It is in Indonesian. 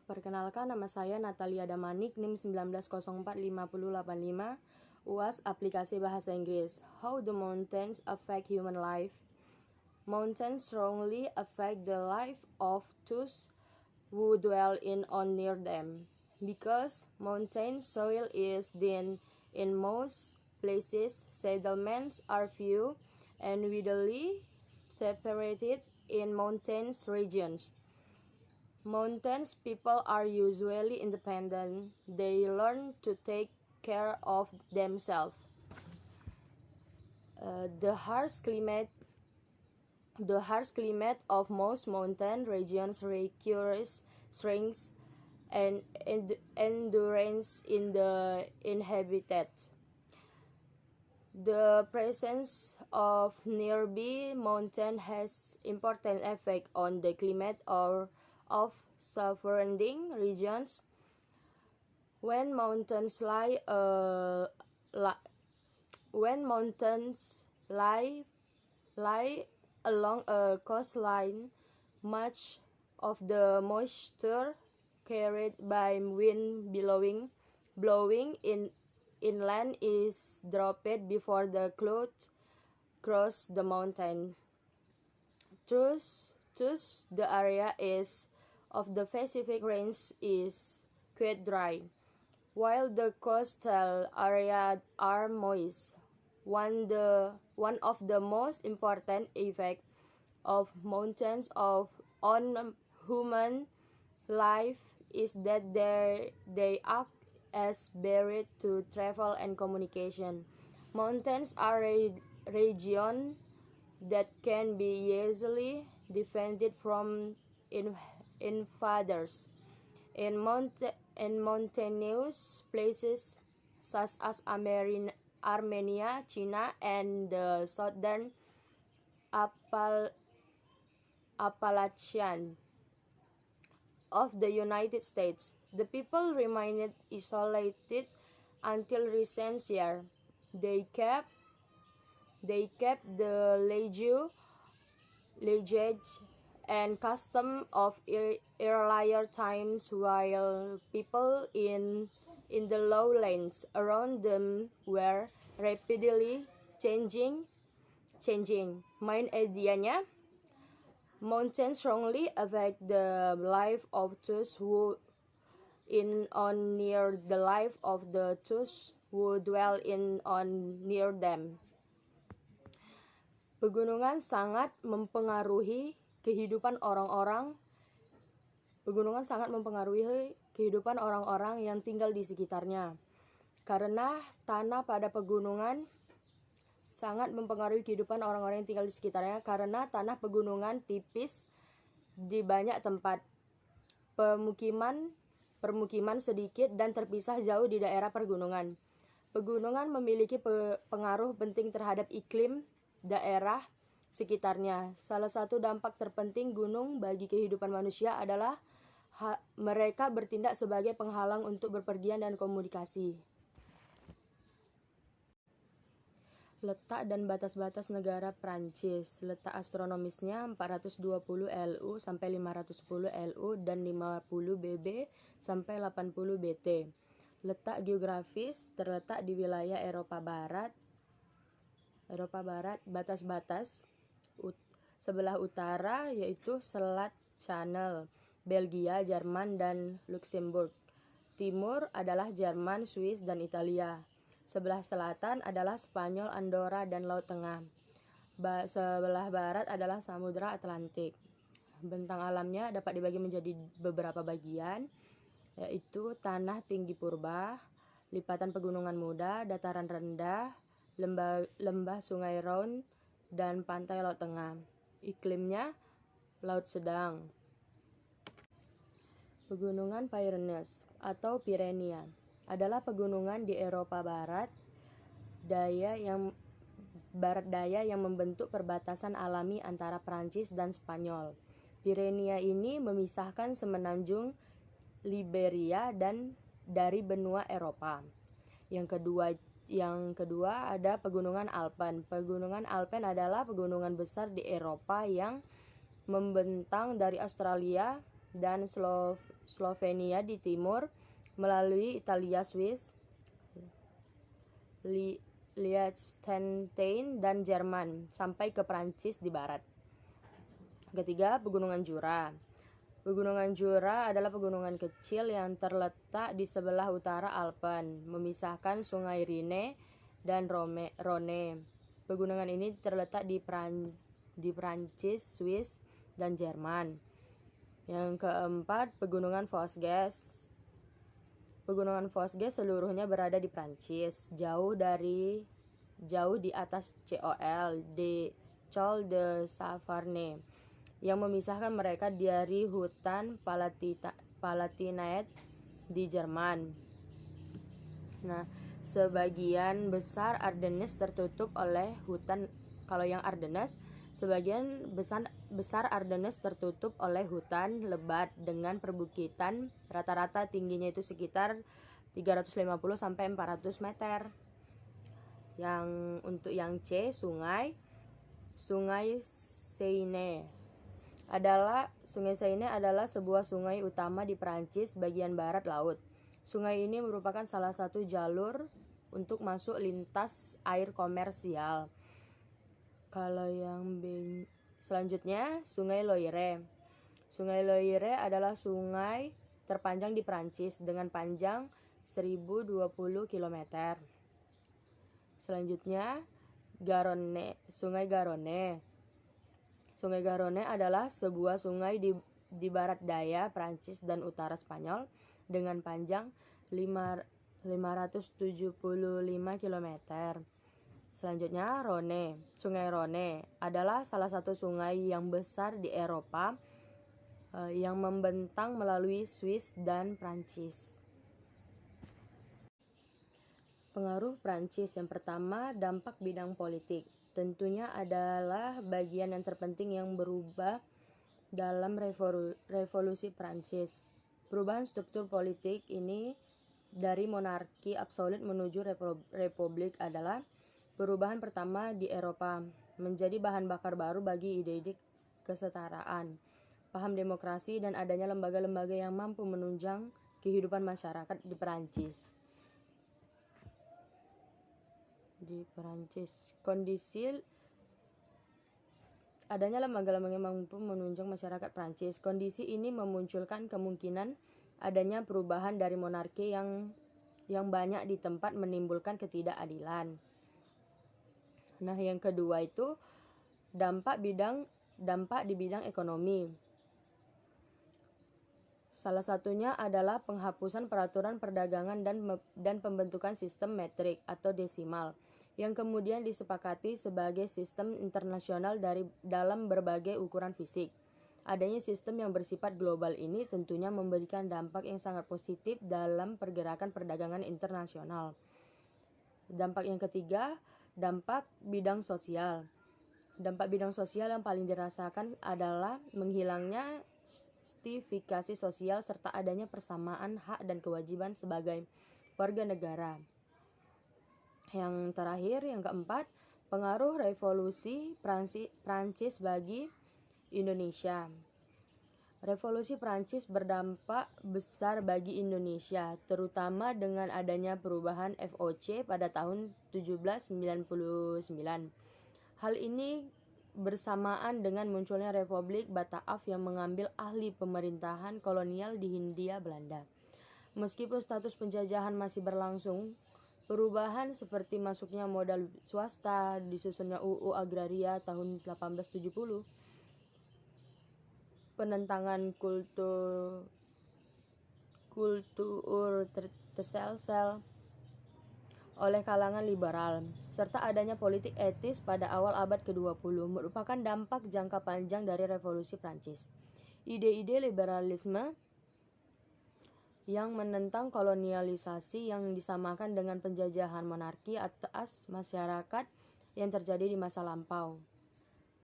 Perkenalkan, nama saya Natalia Damanik, NIM 19045085, UAS Aplikasi Bahasa Inggris. How do mountains affect human life? Mountains strongly affect the life of those who dwell in or near them. Because mountain soil is thin in most places, settlements are few and widely separated in mountainous regions. Mountains people are usually independent. They learn to take care of themselves. The harsh climate of most mountain regions requires strength and endurance in the inhabitants. The presence of nearby mountain has important effect on the climate of surrounding regions. When mountains lie along a coastline, much of the moisture carried by wind blowing inland is dropped before the clouds cross the mountain. Thus the area of the Pacific Range is quite dry, while the coastal areas are moist. One of the most important effects of mountains on human life is that they act as barriers to travel and communication. Mountains are regions that can be easily defended from invaders. In mountainous places such as Armenia, China, and the southern Appalachian of the United States, the people remained isolated until recent years. They kept the lineage and custom of earlier times, while people in the lowlands around them were rapidly changing. Main idenya, mountains strongly affect the life of those who near the life of the those who dwell in on near them. Pegunungan sangat mempengaruhi kehidupan orang-orang yang tinggal di sekitarnya. Karena tanah pada pegunungan sangat mempengaruhi kehidupan orang-orang yang tinggal di sekitarnya, karena tanah pegunungan tipis di banyak tempat. Permukiman sedikit dan terpisah jauh di daerah pergunungan. Pegunungan memiliki pengaruh penting terhadap iklim daerah sekitarnya. Salah satu dampak terpenting gunung bagi kehidupan manusia adalah mereka bertindak sebagai penghalang untuk bepergian dan komunikasi. Letak dan batas-batas negara Prancis. Letak astronomisnya 420 LU sampai 510 LU dan 50 BB sampai 80 BT. Letak geografis terletak di wilayah Eropa Barat. Batas-batas sebelah utara yaitu Selat Channel, Belgia, Jerman, dan Luxembourg. Timur adalah Jerman, Swiss, dan Italia. Sebelah selatan adalah Spanyol, Andorra, dan Laut Tengah. Sebelah barat adalah Samudra Atlantik. Bentang alamnya dapat dibagi menjadi beberapa bagian, yaitu tanah tinggi purba, lipatan pegunungan muda, dataran rendah, lembah sungai Rhone, dan pantai Laut Tengah. Iklimnya laut sedang. Pegunungan Pyrenees atau Pirenia adalah pegunungan di Eropa Barat daya yang membentuk perbatasan alami antara Prancis dan Spanyol. Pirenia ini memisahkan semenanjung Liberia dari benua Eropa. Yang kedua ada Pegunungan Alpen. Pegunungan Alpen adalah pegunungan besar di Eropa yang membentang dari Australia dan Slovenia di timur, melalui Italia, Swiss, Liechtenstein, dan Jerman, sampai ke Prancis di barat. Ketiga, Pegunungan Jura. Pegunungan Jura adalah pegunungan kecil yang terletak di sebelah utara Alpen, memisahkan Sungai Rhine dan Rhone. Pegunungan ini terletak di Prancis, Swiss, dan Jerman. Yang keempat, Pegunungan Vosges. Pegunungan Vosges seluruhnya berada di Prancis, jauh di atas Col de Savarne, yang memisahkan mereka dari hutan Palatinate di Jerman. Nah, sebagian besar Ardennes tertutup oleh hutan. Kalau yang Ardennes, sebagian besar Ardennes tertutup oleh hutan lebat dengan perbukitan, rata-rata tingginya itu sekitar 350 sampai 400 meter. Untuk yang C, Sungai Seine adalah sebuah sungai utama di Prancis bagian barat laut. Sungai ini merupakan salah satu jalur untuk masuk lintas air komersial. Kalau yang B, selanjutnya Sungai Loire. Sungai Loire adalah sungai terpanjang di Prancis dengan panjang 1020 km. Selanjutnya Sungai Garonne. Sungai Garonne adalah sebuah sungai di barat daya Prancis dan utara Spanyol dengan panjang 575 km. Selanjutnya Rhone. Sungai Rhone adalah salah satu sungai yang besar di Eropa yang membentang melalui Swiss dan Prancis. Pengaruh Prancis. Yang pertama, dampak bidang politik. Tentunya adalah bagian yang terpenting yang berubah dalam revolusi Prancis. Perubahan struktur politik ini dari monarki absolut menuju republik adalah perubahan pertama di Eropa, menjadi bahan bakar baru bagi ide-ide kesetaraan, paham demokrasi, dan adanya lembaga-lembaga yang mampu menunjang kehidupan masyarakat di Perancis. Adanya lembaga-lembaga yang mampu menunjang masyarakat Prancis. Kondisi ini memunculkan kemungkinan adanya perubahan dari monarki yang banyak di tempat menimbulkan ketidakadilan. Nah, yang kedua itu dampak di bidang ekonomi. Salah satunya adalah penghapusan peraturan perdagangan dan pembentukan sistem metrik atau desimal, yang kemudian disepakati sebagai sistem internasional dalam berbagai ukuran fisik. Adanya sistem yang bersifat global ini tentunya memberikan dampak yang sangat positif dalam pergerakan perdagangan internasional. Dampak yang ketiga, dampak bidang sosial. Dampak bidang sosial yang paling dirasakan adalah menghilangnya stratifikasi sosial serta adanya persamaan hak dan kewajiban sebagai warga negara. Yang terakhir, yang keempat, pengaruh revolusi Prancis bagi Indonesia. Revolusi Prancis berdampak besar bagi Indonesia, terutama dengan adanya perubahan VOC pada tahun 1799. Hal ini bersamaan dengan munculnya Republik Bataaf yang mengambil alih pemerintahan kolonial di Hindia Belanda. Meskipun status penjajahan masih berlangsung, perubahan seperti masuknya modal swasta, disusunnya UU Agraria tahun 1870, penentangan kultur tersel-sel oleh kalangan liberal, serta adanya politik etis pada awal abad ke-20 merupakan dampak jangka panjang dari revolusi Prancis. Ide-ide liberalisme yang menentang kolonialisasi yang disamakan dengan penjajahan monarki atas masyarakat yang terjadi di masa lampau.